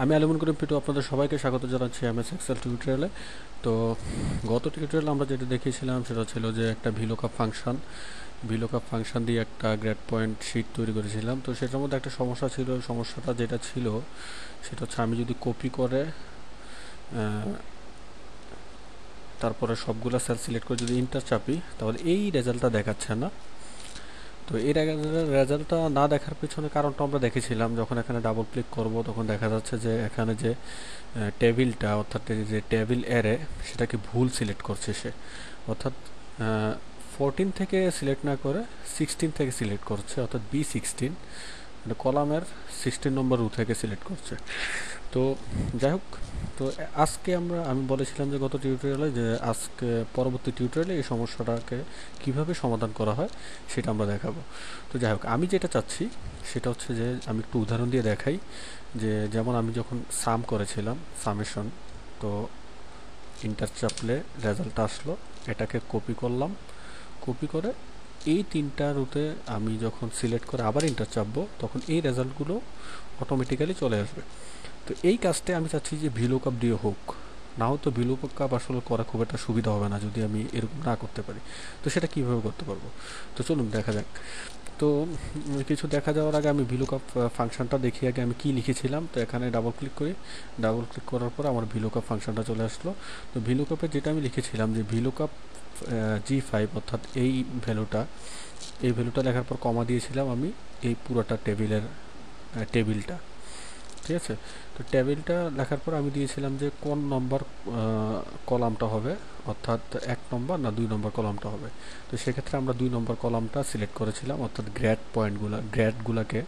আমি আলিমুল করিম পিটু, আপনাদের সবাইকে স্বাগত জানাচ্ছি এমএস এক্সেল টিউটোরিয়ালে। তো গত টিউটোরিয়ালে আমরা যেটা দেখিয়েছিলাম সেটা ছিল যে একটা ভিলুকআপ ফাংশন দিয়ে একটা গ্রেড পয়েন্ট শিট তৈরি করেছিলাম। তো সেটার মধ্যে একটা সমস্যা ছিল। সমস্যাটা যেটা ছিল সেটা হচ্ছে আমি যদি কপি করে তারপরে সবগুলা সেল সিলেক্ট করে যদি ইন্টার চাপি তাহলে এই রেজাল্টটা দেখাচ্ছে না। তো এই রেজাল্টটা না দেখার পিছনে কারণটা আমরা দেখেছিলাম। যখন এখানে ডাবল ক্লিক করব তখন দেখা যাচ্ছে যে এখানে যে টেবিলটা অর্থাৎ যে টেবিল অ্যারে সেটাকে ভুল সিলেক্ট করছে সে, অর্থাৎ 14 থেকে সিলেক্ট না করে 16 থেকে সিলেক্ট করছে, অর্থাৎ B16 মানে কলামের 16 নম্বর রো থেকে সিলেক্ট করছে। তো যাই হোক, তো আজকে আমি বলেছিলাম যে গত টিউটোরিয়ালে যে আজকে পরবর্তী টিউটোরিয়ালে এই সমস্যাটাকে কিভাবে সমাধান করা হয় সেটা আমরা দেখাবো। তো যাই হোক, আমি যেটা চাচ্ছি সেটা হচ্ছে যে আমি একটু উদাহরণ দিয়ে দেখাই। যে যেমন আমি যখন সাম করেছিলাম সামেশন, তো ইন্টার চাপলে রেজাল্ট আসলো, এটাকে কপি করলাম, কপি করে এই তিনটা রুতে আমি যখন সিলেক্ট করে আবার ইন্টার চাপবো তখন এই রেজাল্টগুলো অটোমেটিক্যালি চলে আসবে। তো এই কাজটা আমি চাচ্ছি যে ভিলুকআপ দিয়ে হোক, না হয়তো ভিলুকআপ আসলে করা খুব একটা সুবিধা হবে না যদি আমি এরকম না করতে পারি। তো সেটা কিভাবে করতে পারবো, তো চলুন দেখা যাক। তো কিছু দেখা যাওয়ার আগে আমি ভিলুকআপ ফাংশনটা দেখি আগে আমি কি লিখেছিলাম। তো এখানে ডাবল ক্লিক করি, ডাবল ক্লিক করার পর আমার ভিলুকআপ ফাংশনটা চলে আসলো। তো ভিলুকআপে যেটা আমি লিখেছিলাম যে ভিলুকআপ G5 অর্থাৎ এই ভ্যালুটা লেখার পর কমা দিয়েছিলাম আমি এই পুরোটা টেবিলটা, ঠিক আছে। তো টেবিলটা লেখার পর আমি দিয়েছিলাম যে কোন নম্বর কলামটা হবে, অর্থাৎ 1 নম্বর না 2 নম্বর কলামটা হবে। তো সেক্ষেত্রে আমরা 2 নম্বর কলামটা সিলেক্ট করেছিলাম, অর্থাৎ গ্রেডগুলোকে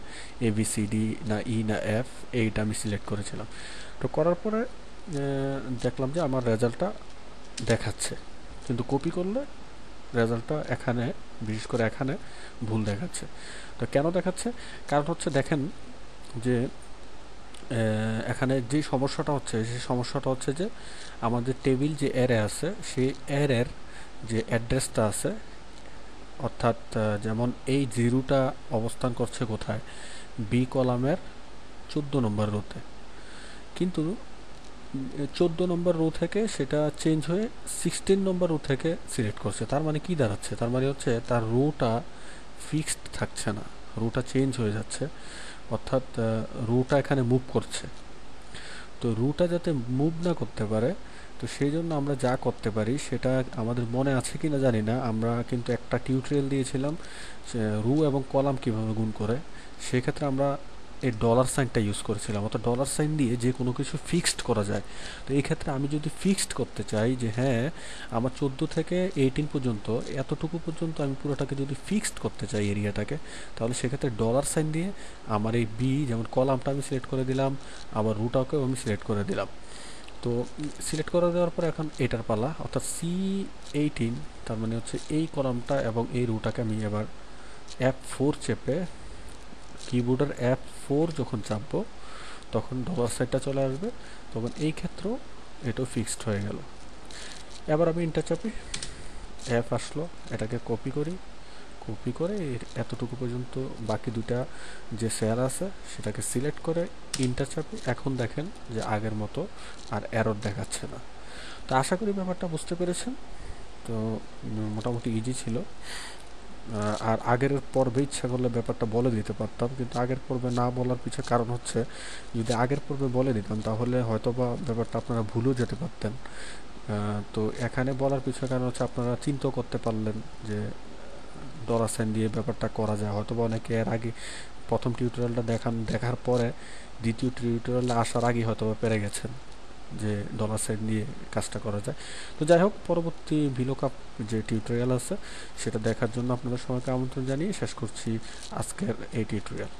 ABCD না ই না এফ, এইটা আমি সিলেক্ট করেছিলাম। তো করার পরে দেখলাম যে আমার রেজাল্টটা দেখাচ্ছে, কিন্তু কপি করলে রেজাল্টটা এখানে, বিশেষ করে এখানে ভুল দেখাচ্ছে। তো কেন দেখাচ্ছে? কারণ হচ্ছে দেখেন যে এখানে যে সমস্যাটা হচ্ছে যে আমাদের টেবিল যে অ্যারে আছে সেই অ্যারের যে অ্যাড্রেসটা আছে, অর্থাৎ যেমন এই জিরোটা অবস্থান করছে কোথায়, বি কলামের 14 নম্বর রোতে, কিন্তু 14 নম্বর রো থেকে সেটা চেঞ্জ হয়ে 16 নম্বর রো থেকে সিলেক্ট করছে। তার মানে কি দাঁড়াচ্ছে, তার মানে হচ্ছে তার রোটা ফিক্সড থাকছে না, রোটা চেঞ্জ হয়ে যাচ্ছে, অর্থাৎ রোটা এখানে মুভ করছে। তো রুটা যাতে মুভ না করতে পারে, তো সেই জন্য আমরা যা করতে পারি সেটা আমাদের মনে আছে কি না জানি না, আমরা কিন্তু একটা টিউটোরিয়াল দিয়েছিলাম রু এবং কলাম কিভাবে গুণ করে। সেক্ষেত্রে আমরা এই ডলার সাইনটা ইউজ করেছিলাম, অর্থাৎ ডলার সাইন দিয়ে যে কোনো কিছু ফিক্সড করা যায়। তো এই ক্ষেত্রে আমি যদি ফিক্সড করতে চাই যে হ্যাঁ আমার 14 থেকে 18 পর্যন্ত এতটুকু পর্যন্ত আমি পুরোটাকে যদি ফিক্সড করতে চাই এরিয়াটাকে, তাহলে সেক্ষেত্রে ডলার সাইন দিয়ে আমার এই বি যেমন কলামটা আমি সিলেক্ট করে দিলাম, আবার রুটাকেও আমি সিলেক্ট করে দিলাম। তো সিলেক্ট করে দেওয়ার পর এখন এটার পালা, অর্থাৎ C18, তার মানে হচ্ছে এই কলামটা এবং এই রুটাকে আমি এবার F4 চেপে, কিবোর্ডের F4 যখন চাপবো তখন ডলার সাইডটা চলে আসবে, তখন এই ক্ষেত্রেও এটাও ফিক্সড হয়ে গেল। এবার আমি ইন্টার চাপি, F আসলো, এটাকে কপি করি, কপি করে এতটুকু পর্যন্ত বাকি দুটা যে সেল আছে সেটাকে সিলেক্ট করে ইন্টার চাপি। এখন দেখেন যে আগের মতো আর এরর দেখাচ্ছে না। তো আশা করি ব্যাপারটা বুঝতে পেরেছেন। তো মোটামুটি ইজি ছিল। আর আগের পর্বে ইচ্ছা করলে ব্যাপারটা বলে দিতে পারতাম, কিন্তু আগের পর্বে না বলার পিছনে কারণ হচ্ছে যদি আগের পর্বে বলে দিতাম তাহলে হয়তোবা ব্যাপারটা আপনারা ভুলেও যেতে পারতেন। তো এখানে বলার পিছনে কারণ হচ্ছে আপনারা চিন্তাও করতে পারলেন যে ডলার সাইন দিয়ে ব্যাপারটা করা যায়। হয়তোবা অনেকে এর আগে প্রথম টিউটোরিয়ালটা দেখার পরে দ্বিতীয় টিউটোরিয়ালে আসার আগে হয়তোবা পেরে গেছেন যে ডলার সাইন দিয়ে কাজটা করা যায়। তো যাই হোক, পরবর্তী ভিলুকআপ যে টিউটোরিয়াল আছে সেটা দেখার জন্য আপনাদের সবাইকে আমন্ত্রণ জানিয়ে শেষ করছি আজকের এই টিউটোরিয়াল।